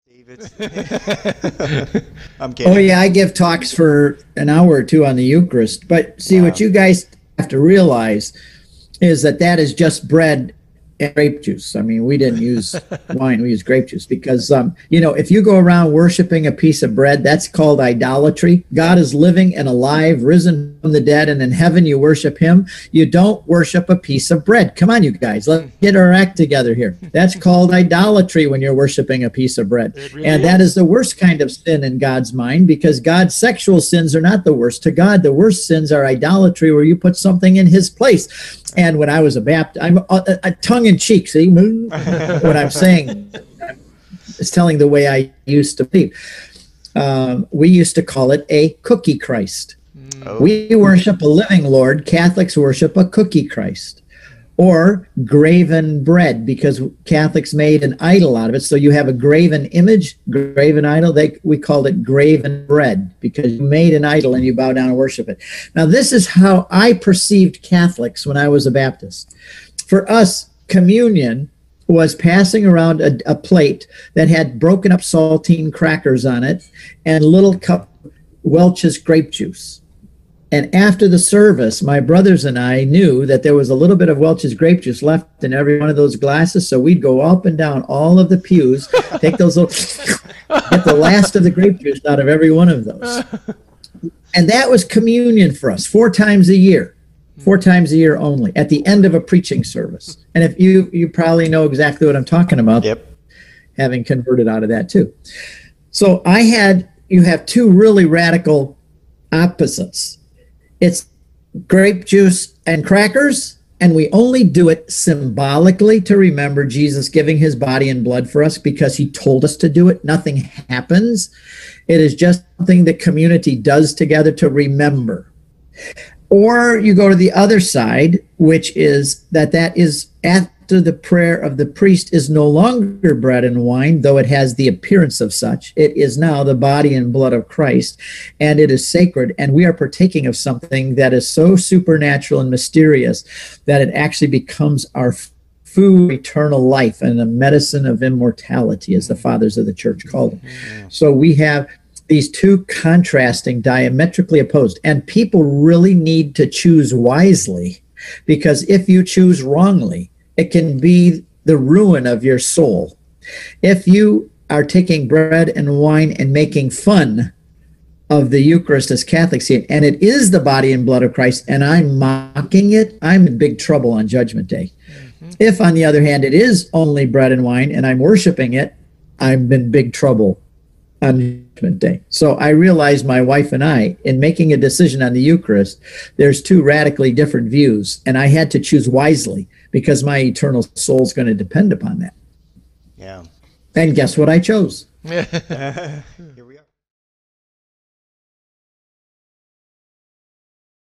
David's. I'm kidding. Oh yeah, I give talks for an hour or two on the Eucharist. But see, what you guys have to realize is that that is just bread and grape juice. I mean, we didn't use wine, we used grape juice because, if you go around worshiping a piece of bread, that's called idolatry. God is living and alive, risen from the dead, and in heaven you worship him. You don't worship a piece of bread. Come on, you guys, let's get our act together here. That's called idolatry when you're worshiping a piece of bread. Really and that is the worst kind of sin in God's mind, because God's sexual sins are not the worst. To God, the worst sins are idolatry, where you put something in his place. And when I was a Baptist, I'm a tongue-in-cheek, see? What I'm saying is telling the way I used to be. We used to call it a cookie Christ. Oh. We worship a living Lord. Catholics worship a cookie Christ. Or graven bread, because Catholics made an idol out of it. So you have a graven image, graven idol. We called it graven bread, because you made an idol and you bow down and worship it. Now, this is how I perceived Catholics when I was a Baptist. For us, communion was passing around a plate that had broken up saltine crackers on it and little cup Welch's grape juice. And after the service, my brothers and I knew that there was a little bit of Welch's grape juice left in every one of those glasses. So we'd go up and down all of the pews, take those little, get the last of the grape juice out of every one of those. And that was communion for us 4 times a year. 4 times a year only, at the end of a preaching service. And if you probably know exactly what I'm talking about, having converted out of that too. So you have 2 really radical opposites. It's grape juice and crackers, and we only do it symbolically to remember Jesus giving his body and blood for us because he told us to do it. Nothing happens. It is just something the community does together to remember. Or you go to the other side, which is that is after the prayer of the priest is no longer bread and wine, though it has the appearance of such. It is now the body and blood of Christ, and it is sacred, and we are partaking of something that is so supernatural and mysterious that it actually becomes our food, eternal life, and the medicine of immortality, as the fathers of the church called it. So we have these 2 contrasting, diametrically opposed, and people really need to choose wisely, because if you choose wrongly, it can be the ruin of your soul. If you are taking bread and wine and making fun of the Eucharist as Catholics see it, and it is the body and blood of Christ, and I'm mocking it, I'm in big trouble on Judgment Day. If, on the other hand, it is only bread and wine, and I'm worshiping it, I'm in big trouble on Judgment Day. So I realized, my wife and I, in making a decision on the Eucharist, there's 2 radically different views, and I had to choose wisely, because my eternal soul is going to depend upon that. Yeah. And guess what I chose? Here